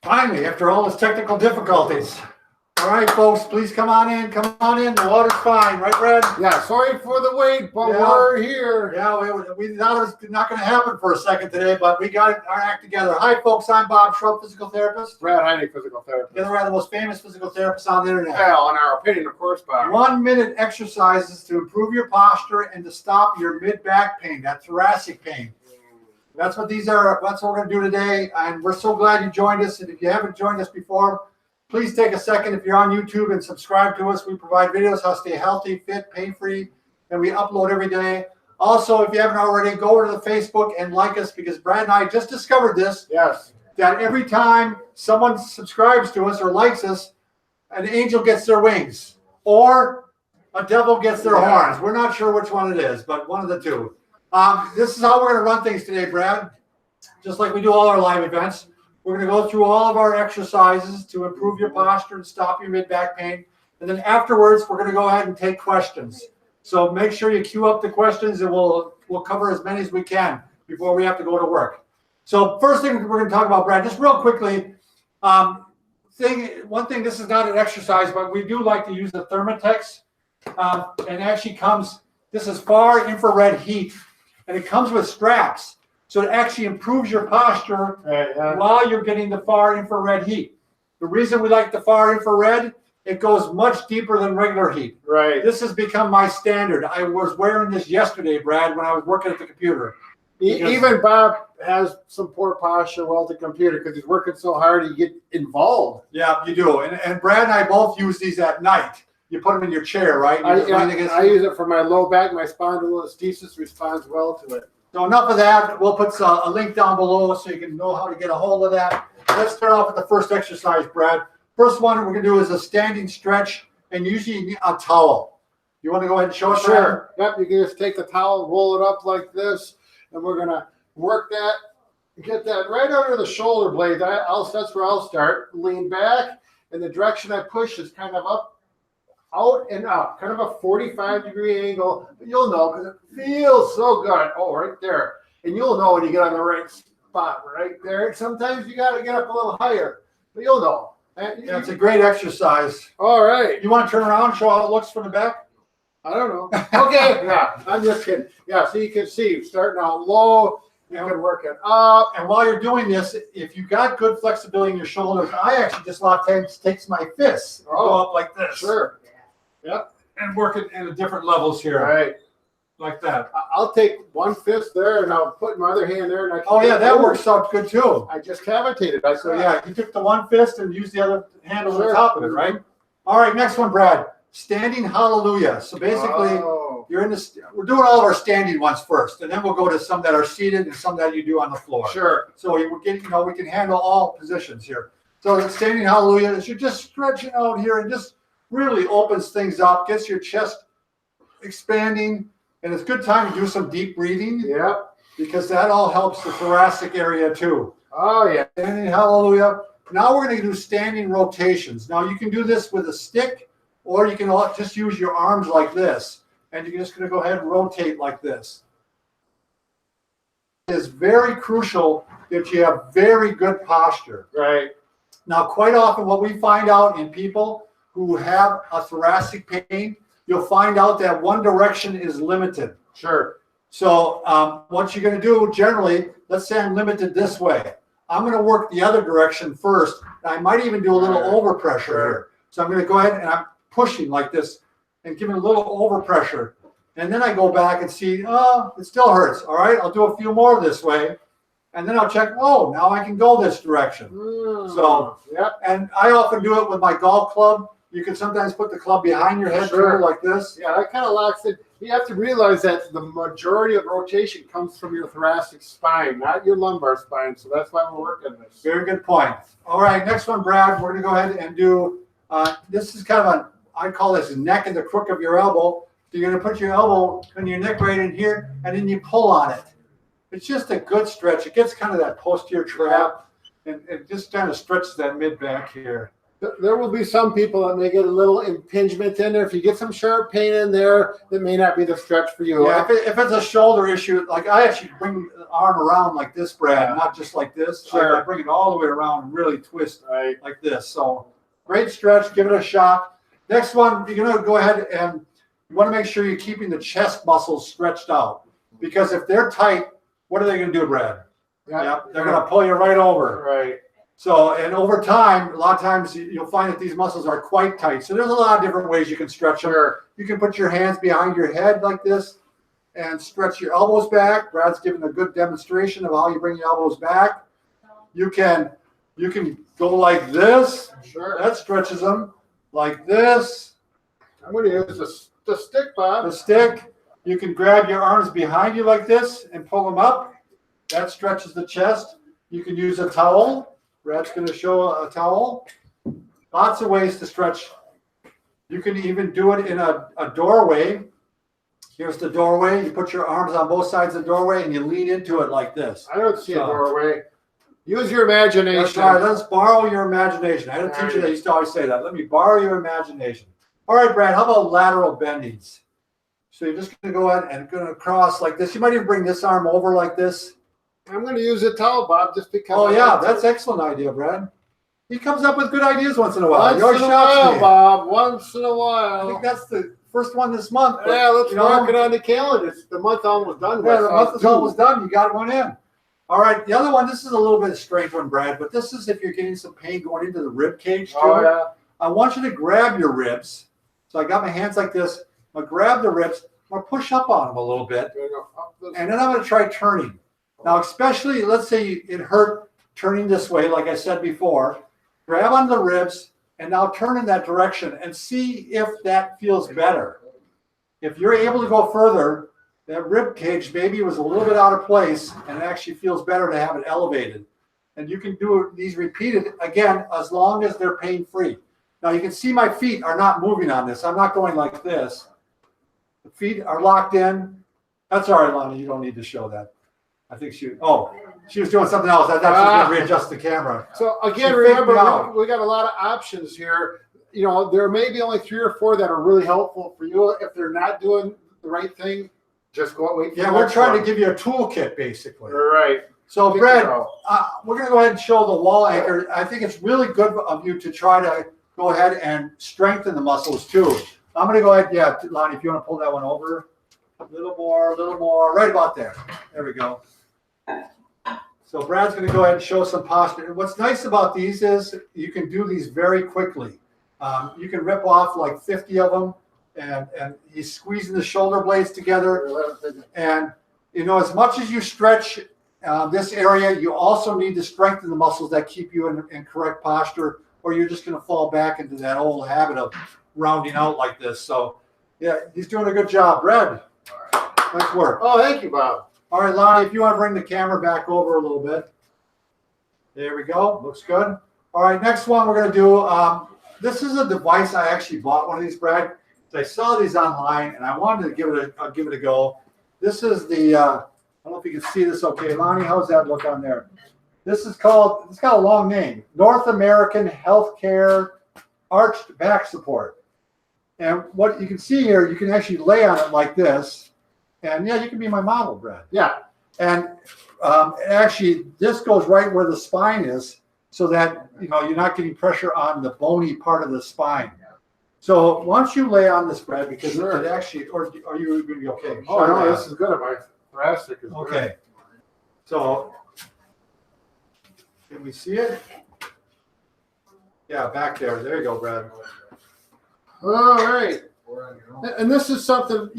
Finally, after all those technical difficulties. All right, folks, please come on in. Come on in. The water's fine, right, Brad? Yeah, sorry for the wait, but we're here. Yeah, we thought it was not going to happen for a second today, but we got our act together. Hi, folks. I'm Bob Schrupp, physical therapist. Brad Heineck, physical therapist. Together, we're the most famous physical therapists on the internet. Well, in our opinion, of course, Bob. 1-minute exercises to improve your posture and to stop your mid-back pain, that thoracic pain. That's what these are. That's what we're going to do today, and we're so glad you joined us. And if you haven't joined us before, please take a second if you're on YouTube and subscribe to us. We provide videos how to stay healthy, fit, pain-free, and we upload every day. Also, if you haven't already, go over to the Facebook and like us, because Brad and I just discovered this. Yes. That every time someone subscribes to us or likes us, an angel gets their wings or a devil gets their horns. We're not sure which one it is, but one of the two. This is how we're going to run things today, Brad. Just like we do all our live events. We're going to go through all of our exercises to improve your posture and stop your mid-back pain. And then afterwards, we're going to go ahead and take questions. So make sure you queue up the questions, and we'll cover as many as we can before we have to go to work. So first thing we're going to talk about, Brad, just real quickly, one thing, this is not an exercise, but we do like to use the Thermatex. And actually this is far infrared heat. And it comes with straps, so it actually improves your posture while you're getting the far infrared heat. The reason we like the far infrared, it goes much deeper than regular heat. Right. This has become my standard. I was wearing this yesterday, Brad, when I was working at the computer. Even Bob has some poor posture while at the computer because he's working so hard he get involved. Yeah, you do. And Brad and I both use these at night. You put them in your chair, right? I use it for my low back. My spondylolisthesis responds well to it. So enough of that. We'll put a link down below so you can know how to get a hold of that. Let's start off with the first exercise, Brad. First one we're going to do is a standing stretch, and usually you need a towel. You want to go ahead and show it? Sure. Yep, you can just take the towel, roll it up like this, and we're going to work that, get that right under the shoulder blade. That's where I'll start. Lean back, and the direction I push is kind of up, out and up, kind of a 45-degree angle. But you'll know because it feels so good. Oh, right there. And you'll know when you get on the right spot, right there. Sometimes you got to get up a little higher, but you'll know. Yeah, it's a great exercise. All right. You want to turn around and show how it looks from the back? I don't know. Okay. Yeah, I'm just kidding. Yeah, so you can see, starting out low, you can work it up. And while you're doing this, if you got good flexibility in your shoulders, I actually just a lot of times takes my fists and go up like this. Sure. Yep. And work it in the different levels here. Right. Like that. I'll take one fist there, and I'll put my other hand there. And that works out good too. I just cavitated. So yeah, you took the one fist and used the other hand over the top of it, right? All right, next one, Brad. Standing hallelujah. So basically, you're in this. We're doing all of our standing ones first, and then we'll go to some that are seated and some that you do on the floor. Sure. So we can handle all positions here. So standing hallelujah is you're just stretching out here and just really opens things up, gets your chest expanding, and it's a good time to do some deep breathing. Yeah. Because that all helps the thoracic area too. Oh yeah. Standing hallelujah. Now we're going to do standing rotations. Now you can do this with a stick, or you can just use your arms like this, and you're just going to go ahead and rotate like this. It is very crucial that you have very good posture. Right. Now, quite often what we find out in people who have a thoracic pain, you'll find out that one direction is limited. Sure. So what you're going to do generally, let's say I'm limited this way. I'm going to work the other direction first. I might even do a little overpressure here. So I'm going to go ahead and I'm pushing like this and giving a little overpressure. And then I go back and see, it still hurts. All right, I'll do a few more this way. And then I'll check, now I can go this direction. So, and I often do it with my golf club. You can sometimes put the club behind your head too, like this. Yeah, that kind of locks it. You have to realize that the majority of rotation comes from your thoracic spine, not your lumbar spine. So that's why we're working this. Very good point. All right, next one, Brad. We're going to go ahead and do, this is kind of I call this neck and the crook of your elbow. So you're going to put your elbow and your neck right in here, and then you pull on it. It's just a good stretch. It gets kind of that posterior trap, and it just kind of stretches that mid back here. There will be some people that may get a little impingement in there. If you get some sharp pain in there, that may not be the stretch for you. Yeah, if it's a shoulder issue, like I actually bring the arm around like this, Brad, not just like this. Sure. I bring it all the way around and really twist like this. So great stretch. Give it a shot. Next one, you're going to go ahead and you want to make sure you're keeping the chest muscles stretched out. Because if they're tight, what are they going to do, Brad? Yep. They're going to pull you right over. Right. So, and over time, a lot of times you'll find that these muscles are quite tight. So there's a lot of different ways you can stretch them. Sure. You can put your hands behind your head like this and stretch your elbows back. Brad's giving a good demonstration of how you bring your elbows back. You can go like this. Sure. That stretches them. Like this. I'm going to use the stick, Bob. The stick. You can grab your arms behind you like this and pull them up. That stretches the chest. You can use a towel. Brad's going to show a towel. Lots of ways to stretch. You can even do it in a doorway. Here's the doorway. You put your arms on both sides of the doorway and you lean into it like this. I don't see a doorway. Use your imagination. That's right. Let's borrow your imagination. I had a teacher that used to always say that. Let me borrow your imagination. All right, Brad, how about lateral bendings? So you're just going to go ahead and going to cross like this. You might even bring this arm over like this. I'm going to use a towel, Bob, just because. Oh, yeah, that's an excellent idea, Brad. He comes up with good ideas once in a while. Once in a while, Bob. Once in a while. I think that's the first one this month. But, yeah, let's mark it on the calendar. The month almost done. Yeah, the month is almost done. You got one in. All right, the other one, this is a little bit strange one, Brad, but this is if you're getting some pain going into the rib cage, too. Oh, yeah. I want you to grab your ribs. So I got my hands like this. I'm going to grab the ribs. I'm going to push up on them a little bit. And then I'm going to try turning. Now, especially, let's say it hurt turning this way, like I said before. Grab on the ribs and now turn in that direction and see if that feels better. If you're able to go further, that rib cage maybe was a little bit out of place and it actually feels better to have it elevated. And you can do these repeated, again, as long as they're pain-free. Now, you can see my feet are not moving on this. I'm not going like this. The feet are locked in. That's all right, Lonnie. You don't need to show that. I think she was doing something else. I thought she was going to readjust the camera. So again, remember, we got a lot of options here. You know, there may be only 3 or 4 that are really helpful for you. If they're not doing the right thing, just go wait. Yeah, we're trying to give you a toolkit, basically. Right. So, Brad, we're going to go ahead and show the wall anchor. I think it's really good of you to try to go ahead and strengthen the muscles, too. I'm going to go ahead. Yeah, Lonnie, if you want to pull that one over. A little more. Right about there. There we go. So Brad's going to go ahead and show some posture. And what's nice about these is you can do these very quickly. You can rip off like 50 of them, and he's squeezing the shoulder blades together. And, you know, as much as you stretch this area, you also need to strengthen the muscles that keep you in correct posture, or you're just going to fall back into that old habit of rounding out like this. So, yeah, he's doing a good job. Brad, nice work. Oh, thank you, Bob. All right, Lonnie, if you want to bring the camera back over a little bit. There we go. Looks good. All right, next one we're going to do, this is a device. I actually bought one of these, Brad. I saw these online, and I wanted to give it a go. This is the, I don't know if you can see this okay. Lonnie, how's that look on there? This is called, it's got a long name, North American Healthcare Arched Back Support. And what you can see here, you can actually lay on it like this. And yeah, you can be my model, Brad. Yeah. And actually, this goes right where the spine is, so that you're not getting pressure on the bony part of the spine. So once you lay on this, Brad, because it actually, or are you going to be okay? Oh no, this is good. My thoracic is okay. Good. So can we see it? Yeah, back there. There you go, Brad. All right. And this is something,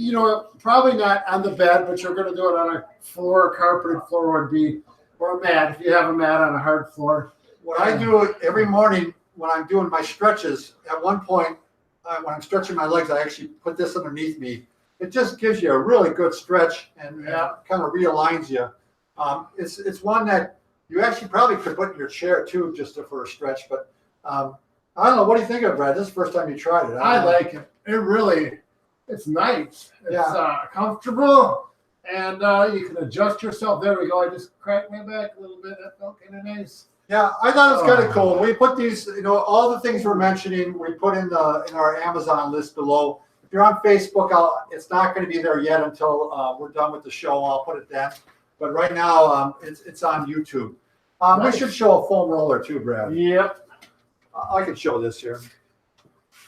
probably not on the bed, but you're going to do it on a floor, carpeted floor would be, or a mat, if you have a mat on a hard floor. What I do every morning when I'm doing my stretches, at one point, when I'm stretching my legs, I actually put this underneath me. It just gives you a really good stretch and kind of realigns you. It's one that you actually probably could put in your chair, too, just for a stretch. But I don't know. What do you think of it, Brad? This is the first time you tried it. I like it. It's nice. It's comfortable, and you can adjust yourself. There we go. I just cracked my back a little bit. That felt kind of nice. Yeah, I thought it was kind of cool. We put these, all the things we're mentioning, we put in our Amazon list below. If you're on Facebook, it's not going to be there yet until we're done with the show. I'll put it then. But right now, it's on YouTube. Nice. We should show a foam roller too, Brad. Yep. I can show this here.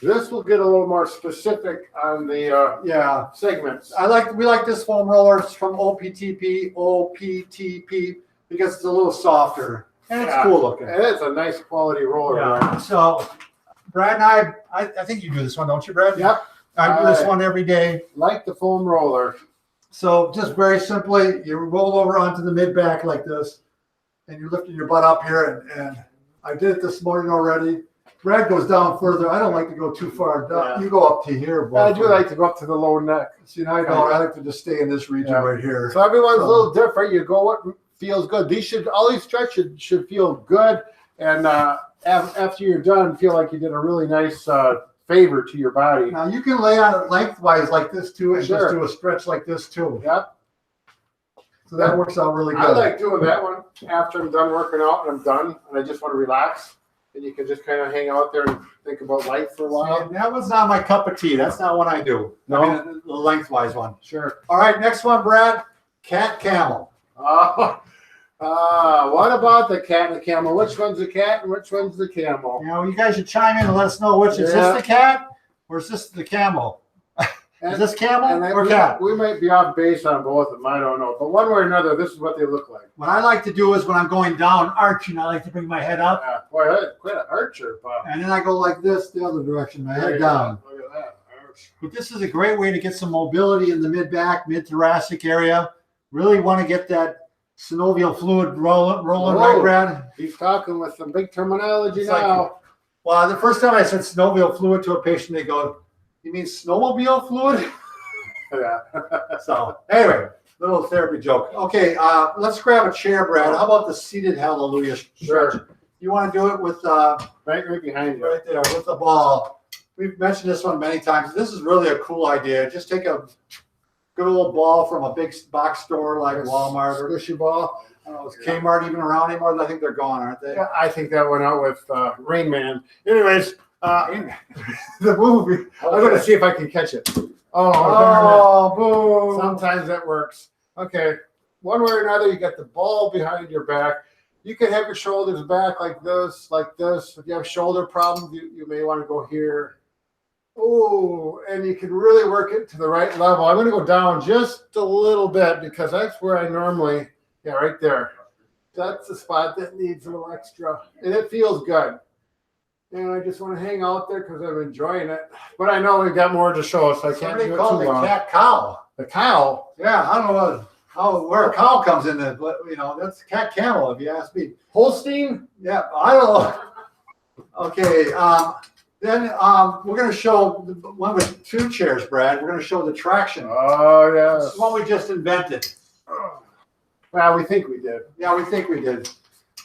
This will get a little more specific on the segments. We like this foam roller. It's from OPTP because it's a little softer and it's cool looking. It is a nice quality roller. Yeah. So Brad and I think you do this one, don't you, Brad? Yep. I do this one every day. Like the foam roller. So just very simply, you roll over onto the mid back like this, and you're lifting your butt up here. And I did it this morning already. Brad goes down further. I don't like to go too far down. Yeah. You go up to here. I do like to go up to the low neck. See, I don't. I like to just stay in this region right here. So everyone's a little different. You go what feels good. All these stretches should feel good. And after you're done, feel like you did a really nice favor to your body. Now you can lay on it lengthwise like this too, and just do a stretch like this too. Yep. So that works out really good. I like doing that one after I'm done working out and I'm done and I just want to relax. And you can just kind of hang out there and think about life for a while. See, that one's not my cup of tea. That's not what I do. No? I mean, the lengthwise one. Sure. All right, next one, Brad. Cat camel. What about the cat and the camel? Which one's the cat and which one's the camel? You guys should chime in and let us know which. Is this the cat or is this the camel? Is this camel or cat? We might be off base on both of them. I don't know. But one way or another, this is what they look like. What I like to do is when I'm going down arching, I like to bring my head up. Yeah, boy, that's quite an archer, Bob. And then I go like this the other direction, my head down. Look at that. Arch. But this is a great way to get some mobility in the mid-back, mid-thoracic area. Really want to get that synovial fluid rolling, right, Brad? He's talking with some big terminology It's now. Well, the first time I said synovial fluid to a patient, they go, "You mean snowmobile fluid?" Yeah. So anyway, little therapy joke. Okay, let's grab a chair, Brad. How about the seated hallelujah stretch? Sure. You want to do it with right behind you. right there with the ball. We've mentioned this one many times. This is really a cool idea. Just take a good old ball from a big box store like Walmart or Squishy ball. is Kmart even around anymore? I think they're gone, aren't they? Yeah, I think that went out with Rain Man. Anyways, the movie. I'm going to see if I can catch it. Oh, boom. Sometimes that works. Okay. One way or another, you got the ball behind your back. You can have your shoulders back like this, like this. If you have shoulder problems, you may want to go here. Oh, and you can really work it to the right level. I'm going to go down just a little bit because that's where I normally, right there. That's the spot that needs a little extra. And it feels good. And I just want to hang out there because I'm enjoying it. But I know we've got more to show us. So I can't do it too long. Somebody called the cat cow. The cow? Yeah, I don't know where a cow comes in, but that's cat camel if you ask me. Holstein? Yeah, I don't know. Okay, then we're going to show the one with two chairs, Brad. We're going to show the traction. Oh, yeah. This is one we just invented. Well, we think we did. Yeah, we think we did.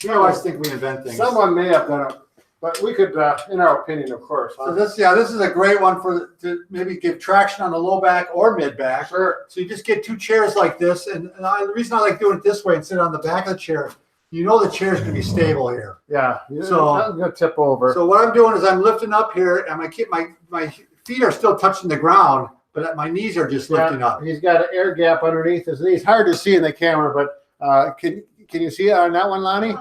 We always think we invent things. Someone may have done it, but we could, in our opinion, of course. So this is a great one to maybe give traction on the low back or mid back. Sure. So you just get two chairs like this, and the reason I like doing it this way and sit on the back of the chair, the chair's gonna be stable here. Yeah. So I'm gonna tip over. So what I'm doing is I'm lifting up here, and my feet are still touching the ground, but my knees are just lifting up. He's got an air gap underneath his knees. Hard to see in the camera, but can you see it on that one, Lonnie?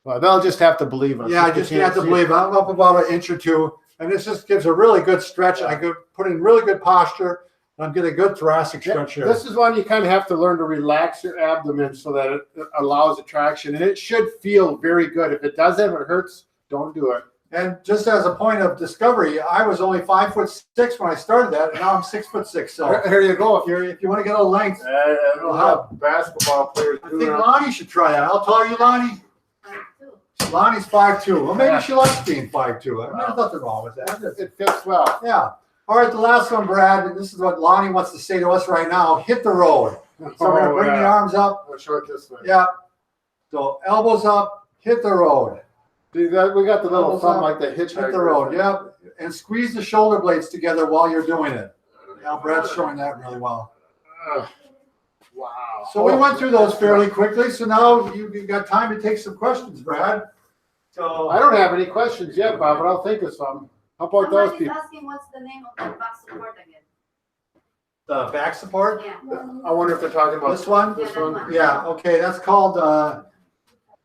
Well, they'll just have to believe us. Yeah, I just have to believe. I'm up about an inch or two, and this just gives a really good stretch. I could put in really good posture, and I'm getting a good thoracic stretch here. This is one you kind of have to learn to relax your abdomen so that it allows the traction, and it should feel very good. If it doesn't, if it hurts, don't do it. And just as a point of discovery, I was only 5'6" when I started that, and now I'm 6'6". So here you go. If you want to get a little length, it'll help basketball players. I think Lonnie should try that. How tall are you, Lonnie? Lonnie's 5'2". Well, maybe she likes being 5'2". I mean, there's nothing wrong with that. It fits well. Yeah. All right, the last one, Brad, and this is what Lonnie wants to say to us right now. Hit the road. So we're going to bring the arms up. We'll show it this way. Yeah. So elbows up, hit the road. See that? We got the little thumb like the hitchhiker. Hit the road, yeah. And squeeze the shoulder blades together while you're doing it. Now, Brad's showing that really well. Wow. So we went through those fairly quickly. So now you've got time to take some questions, Brad. So I don't have any questions yet, Bob, but I'll think of some. How about those Somebody's people? asking what's the name of the back support again? the back support, Yeah. I wonder if they're talking about this one? Yeah, that one. Yeah, okay, that's called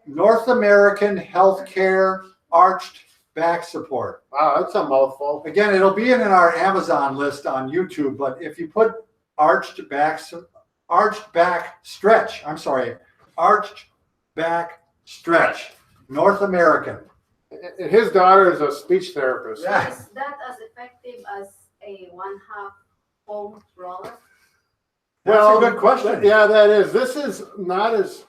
North American Healthcare Arched Back Support. Wow, that's a mouthful. Again, it'll be in our Amazon list on YouTube, but if you put arched back stretch, arched back stretch, North American. And his daughter is a speech therapist. Yeah. Is that as effective as a 1/2 foam roller? That's a good question. Yeah, that is. This is not as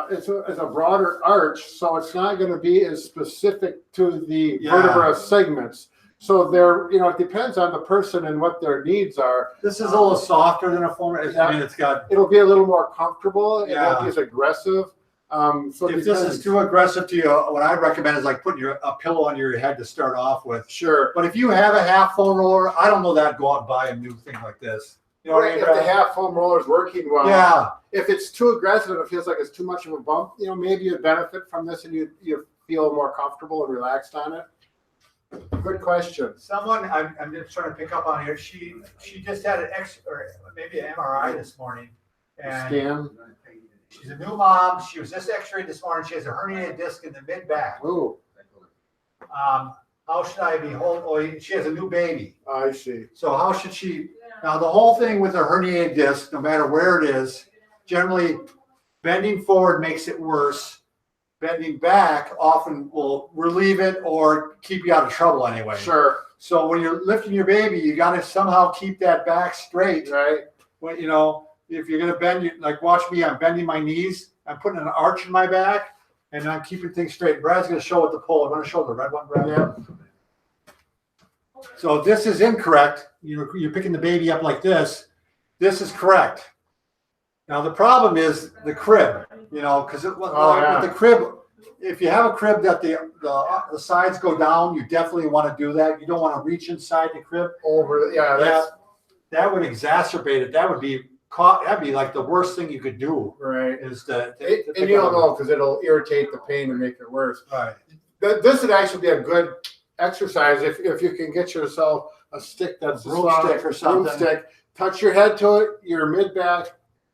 it's a broader arch, so it's not going to be as specific to the vertebra segments. So there, it depends on the person and what their needs are. This is a little softer than a foam. I mean, it's got. It'll be a little more comfortable. It Yeah. won't be as aggressive. So If this is too aggressive to you, what I recommend is like putting a pillow on your head to start off with. sure. But if you have a half foam roller, I don't know that go out and buy a new thing like this. You know what I mean? If the half foam roller is working well. Yeah. If it's too aggressive and it feels like it's too much of a bump, maybe you'd benefit from this and you feel more comfortable and relaxed on it. Good question. Someone I'm just trying to pick up on here. She just had an or maybe an MRI this morning, and Scan. she's a new mom. She was just X-rayed this morning. She has a herniated disc in the mid back. Oh, How should I be holding? Oh, she has a new baby. I see. So how should she? Now the whole thing with a herniated disc, no matter where it is, generally bending forward makes it worse. Bending back often will relieve it or keep you out of trouble anyway. Sure. So when you're lifting your baby, you got to somehow keep that back straight. Right. When if you're gonna bend, like watch me, I'm bending my knees. I'm putting an arch in my back, and I'm keeping things straight. Brad's gonna show it the pole. I'm gonna show the red one, Brad. Yeah. So this is incorrect. You're picking the baby up like this. This is correct. Now the problem is the crib. Because with the crib, if you have a crib that the sides go down, you definitely want to do that. You don't want to reach inside the crib. That would exacerbate it. That'd be like the worst thing you could do. Right. Is to And you don't know because it'll irritate the pain and make it worse. Right. This would actually be a good exercise if you can get yourself a stick that's a broomstick or something. Broomstick, touch your head to it, your mid back,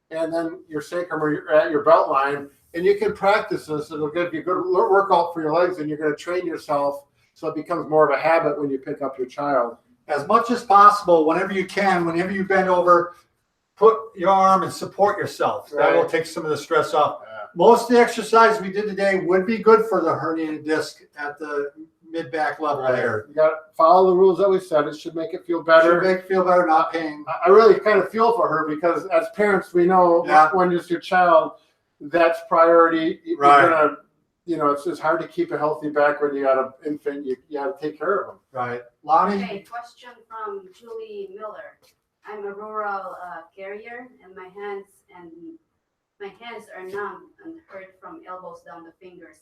and then your sacrum or at your belt line, and you can practice this. It'll give you a good workout for your legs, and you're going to train yourself so it becomes more of a habit when you pick up your child. As much as possible, whenever you can, whenever you bend over, put your arm and support yourself. That will take some of the stress off. Yeah. Most of the exercise we did today would be good for the herniated disc at the mid-back level there. You got to follow the rules that we said. It should make it feel better. Should make it feel better, not pain. I really kind of feel for her because as parents, we know when it's your child, that's priority. Right. You're gonna, it's just hard to keep a healthy back when you got an infant. You got to take care of them. Right. Lonnie? Okay, question from Julie Miller. I'm a rural carrier, and my hands are numb and hurt from elbows down the fingers.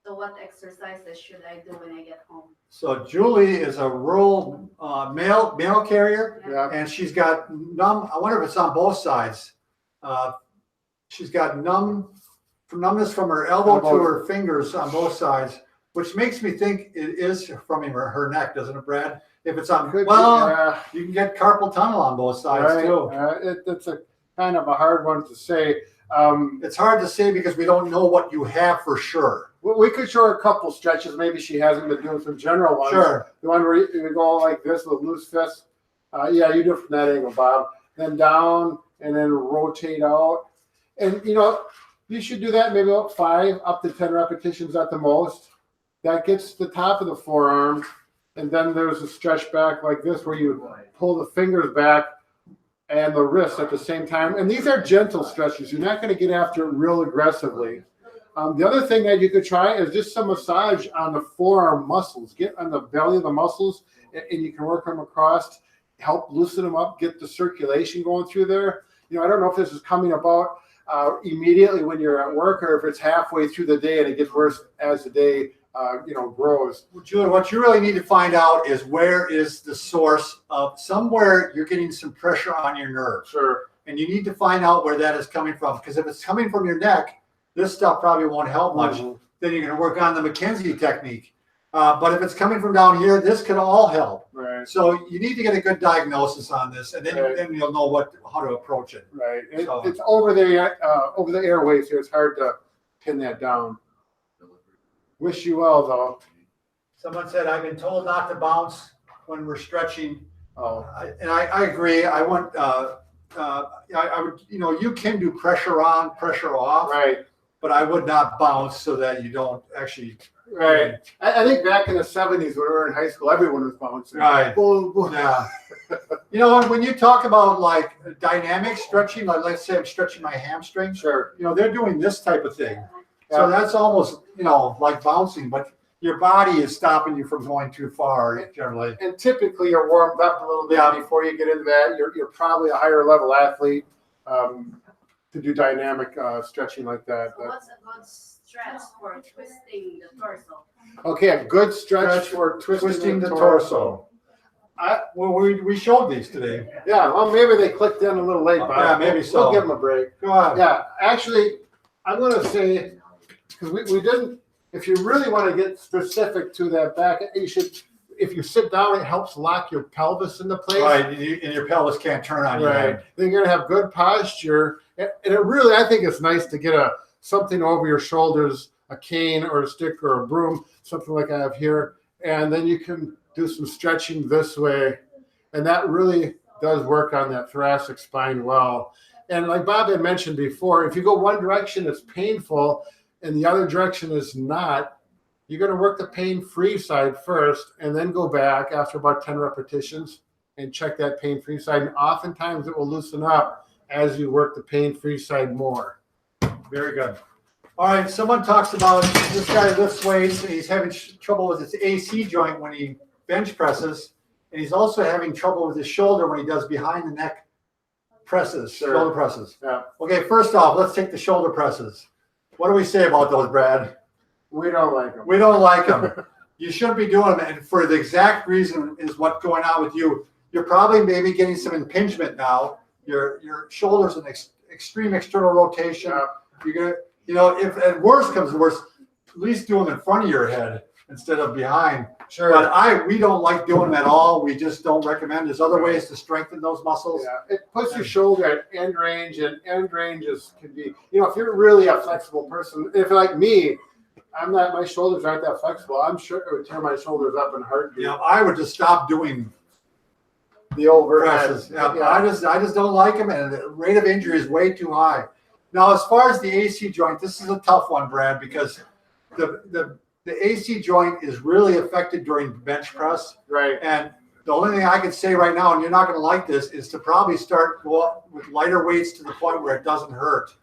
So what exercises should I do when I get home? So Julie is a rural mail carrier, Yeah. and she's got numb. I wonder if it's on both sides. She's got numbness from her elbow to her fingers on both sides, which makes me think it is from her neck, doesn't it, Brad? If it's on, you can get carpal tunnel on both sides too. It's a kind of a hard one to say. It's hard to say because we don't know what you have for sure. Well, we could show her a couple stretches. Maybe she hasn't been doing some general ones. Sure. The one where you go like this with loose fist. You do it from that angle, Bob. Then down and then rotate out. And, you should do that maybe about 5 up to 10 repetitions at the most. That gets the top of the forearm. And then there's a stretch back like this where you pull the fingers back and the wrists at the same time. And these are gentle stretches. You're not going to get after it real aggressively. The other thing that you could try is just some massage on the forearm muscles. Get on the belly of the muscles, and you can work them across, help loosen them up, get the circulation going through there. I don't know if this is coming about immediately when you're at work or if it's halfway through the day and it gets worse as the day grows. Julie, what you really need to find out is where is the source of somewhere you're getting some pressure on your nerve. Sure. And you need to find out where that is coming from. Because if it's coming from your neck, this stuff probably won't help much. then you're going to work on the Mackenzie technique. But if it's coming from down here, this can all help. Right. So you need to get a good diagnosis on this, and then, Right. then you'll know how to approach it. Right. So- It's over the airways here. It's hard to pin that down. Wish you well, though. Someone said, I've been told not to bounce when we're stretching. Oh, And I agree. I want, I would, you can do pressure on, pressure off, right. but I would not bounce so that you don't actually. Right. I think back in the 70s when we were in high school, everyone was bouncing. Right. Boom, boom. Yeah. When you talk about like dynamic stretching, like let's say I'm stretching my hamstring, Sure. they're doing this type of thing. Yeah. So that's almost, like bouncing, but your body is stopping you from going too far generally. And typically you're warmed up a little bit Yeah. before you get into that. You're probably a higher level athlete to do dynamic stretching like that. So what's a good stretch for twisting the torso? Okay, a good stretch for twisting the torso. Well, we showed these today. Yeah, well, maybe they clicked in a little late, but Yeah, maybe so. We'll give them a break. Go ahead. Yeah, actually, I'm going to say, because we didn't, if you really want to get specific to that back, you should, if you sit down, it helps lock your pelvis into place. Right, and your pelvis can't turn on you. Right. Then you're going to have good posture. And it really, I think it's nice to get something over your shoulders, a cane or a stick or a broom, something like I have here. And then you can do some stretching this way. And that really does work on that thoracic spine well. And like Bob had mentioned before, if you go one direction, it's painful, and the other direction is not, you're going to work the pain-free side first and then go back after about 10 repetitions and check that pain-free side. And oftentimes it will loosen up as you work the pain-free side more. Very good. All right, someone talks about this guy lifts weights and he's having trouble with his AC joint when he bench presses, and he's also having trouble with his shoulder when he does behind the neck presses, Sure. shoulder presses. Yeah. Okay, first off, let's take the shoulder presses. What do we say about those, Brad? We don't like them. We don't like them. You shouldn't be doing them, and for the exact reason is what's going on with you. You're probably maybe getting some impingement now. Your shoulder's an extreme external rotation. Yeah. You're gonna, if at worst comes to worst, at least do them in front of your head instead of behind. Sure. But we don't like doing them at all. We just don't recommend. There's other ways to strengthen those muscles. Yeah, it puts your shoulder at end range, and end ranges can be, if you're really a flexible person, if like me, my shoulders aren't that flexible. I'm sure it would tear my shoulders up in a heartbeat. I would just stop doing The overhead. presses. I just don't like them, and the rate of injury is way too high. Now, as far as the AC joint, this is a tough one, Brad, because the AC joint is really affected during bench press. Right. And the only thing I can say right now, and you're not going to like this, is to probably go up with lighter weights to the point where it doesn't hurt,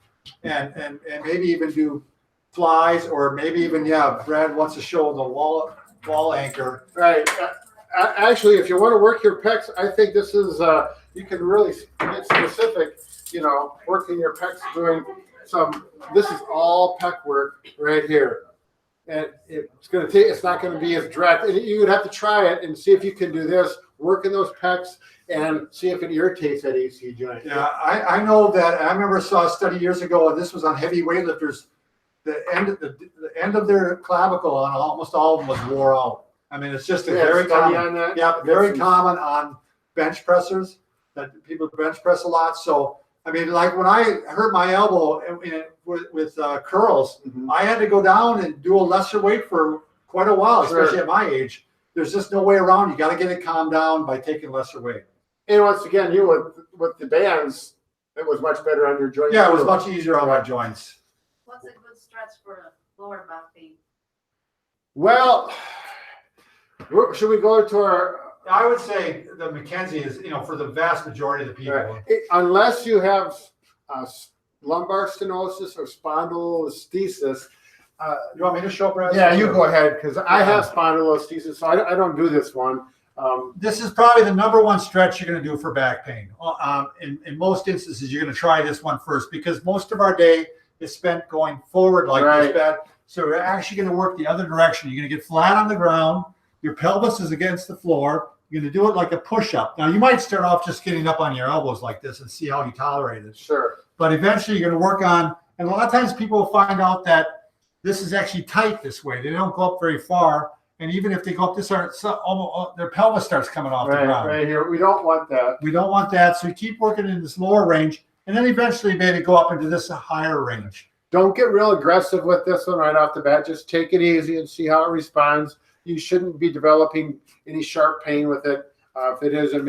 and maybe even do flies, or maybe even Brad wants to show the wall anchor. Right. Actually, if you want to work your pecs, I think this is you can really get specific. Working your pecs, doing this is all pec work right here. And it's not going to be as direct. And you would have to try it and see if you can do this, work in those pecs, and see if it irritates that AC joint. Yeah, I know that. I remember saw a study years ago, and this was on heavy weightlifters. The end of their clavicle on almost all of them was wore out. I mean, it's just very common. On that? Yeah, very common on bench pressers, that people bench press a lot. So, I mean, like when I hurt my elbow with curls, Mhm. I had to go down and do a lesser weight for quite a while, especially Sure. at my age. There's just no way around. You got to get it calmed down by taking lesser weight. And once again, with the bands, it was much better on your joint. Yeah, it was too. much easier on my joints. What's a good stretch for lower back pain? Well, should we go to our? I would say the Mackenzie is, for the vast majority of the people. Unless you have lumbar stenosis or spondylolisthesis. You want me to show, Brad? Yeah, you go ahead, because I have spondylolisthesis, so I don't do this one. This is probably the number one stretch you're going to do for back pain. In most instances, you're going to try this one first, because most of our day is spent going forward like Right. this, Brad. So we're actually going to work the other direction. You're going to get flat on the ground. Your pelvis is against the floor. You're going to do it like a push-up. Now, you might start off just getting up on your elbows like this and see how you tolerate it. Sure. But eventually, you're going to work on, and a lot of times people will find out that this is actually tight this way. They don't go up very far. And even if they go up this far, almost, their pelvis starts coming off the ground. Right here. We don't want that. We don't want that. So you keep working in this lower range, and then eventually maybe go up into this higher range. Don't get real aggressive with this one right off the bat. Just take it easy and see how it responds. You shouldn't be developing any sharp pain with it. If it is, you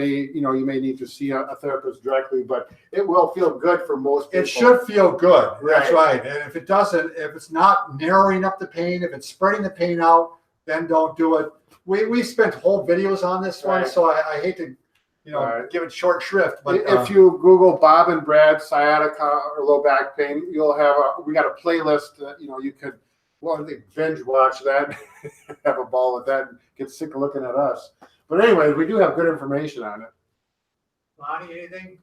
may need to see a therapist directly, but it will feel good for most people. It should feel good. That's Right. right. And if it doesn't, if it's not narrowing up the pain, if it's spreading the pain out, then don't do it. We spent whole videos on this one, Right. so I hate to, Right. give it short shrift. But if you Google Bob and Brad sciatica or low back pain, you'll have we got a playlist that you could binge watch that, have a ball with that, and get sick of looking at us. But anyways, we do have good information on it. Lonnie, anything?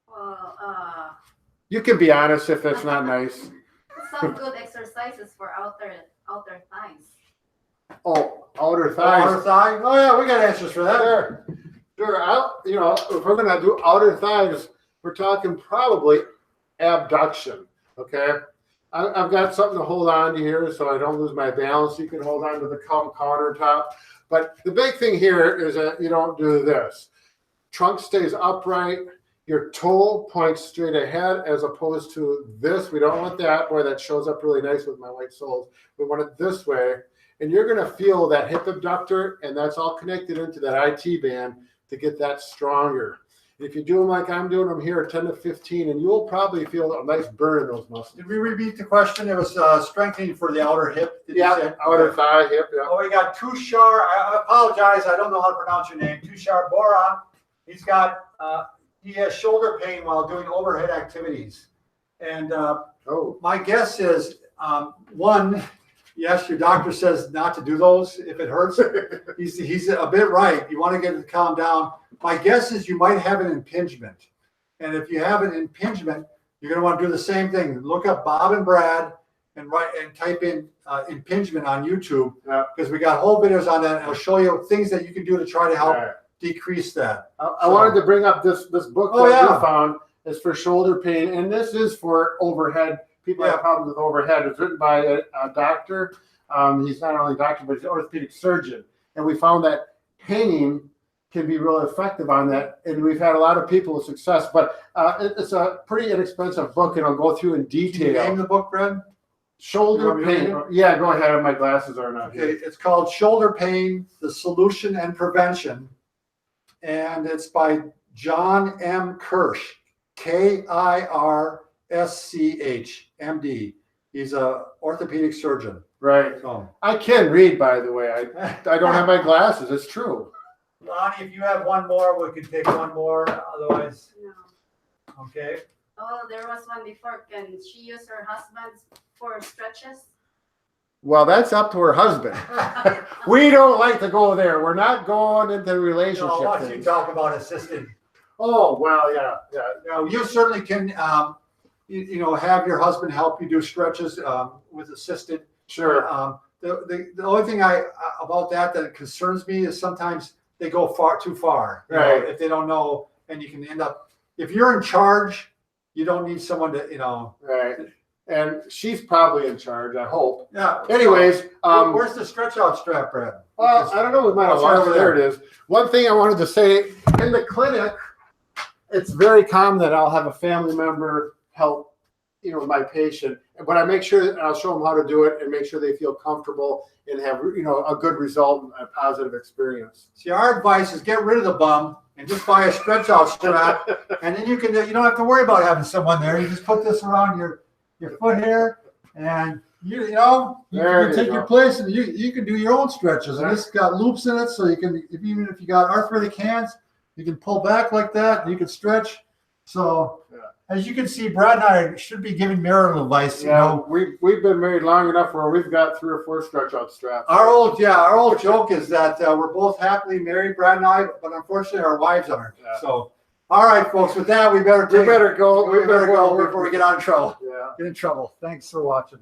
Well, You can be honest if it's not nice. some good exercises for outer thighs. Oh, outer Outer thighs. thigh? Oh yeah, we got answers for that. Sure. If we're gonna do outer thighs, we're talking probably abduction. Okay. I've got something to hold on to here so I don't lose my balance. You can hold on to the countertop. But the big thing here is that you don't do this. Trunk stays upright. Your toe points straight ahead as opposed to this. We don't want that. Boy, that shows up really nice with my white soles. We want it this way. And you're going to feel that hip abductor, and that's all connected into that IT band to get that stronger. If you do them like I'm doing them here, 10 to 15, and you'll probably feel a nice burn in those muscles. Did we repeat the question? It was strengthening for the outer hip. Did you say? Outer thigh, hip, yeah. Oh, we got Tushar. I apologize. I don't know how to pronounce your name. Tushar Bora. He's got, he has shoulder pain while doing overhead activities. And my guess is, one, yes, your doctor says not to do those if it hurts. He's a bit right. You want to get it to calm down. My guess is you might have an impingement. And if you have an impingement, you're going to want to do the same thing. Look up Bob and Brad and type in impingement on YouTube, because we got whole videos on that. And it'll show you things that you can do to try to help decrease that. I wanted to bring up this book that we found. It's for shoulder pain, and this is for overhead. People have problems with overhead. It's written by a doctor. He's not only a doctor, but he's an orthopedic surgeon. And we found that painting can be really effective on that. And we've had a lot of people with success. But it's a pretty inexpensive book, and I'll go through in detail. Can you name the book, Brad? Shoulder pain. Yeah, go ahead. My glasses are not here. Okay, it's called Shoulder Pain, The Solution and Prevention. And it's by John M. Kirsch, Kirsch, MD. He's an orthopedic surgeon. Right. So, I can read, by the way. I don't have my glasses. It's true. Lonnie, if you have one more, we can take one more. Otherwise, No. okay. Oh, there was one before. Can she use her husband for stretches? Well, that's up to her husband. We don't like to go there. We're not going into relationship Why don't you things. talk about assisting? Oh, well, yeah. You certainly can, have your husband help you do stretches with assisted. Sure. The only thing about that concerns me is sometimes they go too far. Right. If they don't know, and you can end up. If you're in charge, you don't need someone to. Right. And she's probably in charge, I hope. Yeah. Anyways, where's the stretch out strap, Brad? well, I don't know. We might have lost it. There it is. One thing I wanted to say, in the clinic, it's very common that I'll have a family member help, my patient, but I make sure that I'll show them how to do it and make sure they feel comfortable and have, a good result and a positive experience. See, our advice is get rid of the bum and just buy a stretch out strap, and then you don't have to worry about having someone there. You just put this around your foot here, and you can take your place, and you can do your own stretches. And it's got loops in it, so you can, even if you got arthritic hands, you can pull back like that, and you can stretch. So, as you can see, Brad and I should be giving marital advice. We've been married long enough where we've got 3 or 4 stretch out straps. Our old joke is that we're both happily married, Brad and I, but unfortunately our wives aren't. Yeah. So, all right, folks, with that, we better go. We better go before we get out of trouble. Yeah. Get in trouble. Thanks for watching.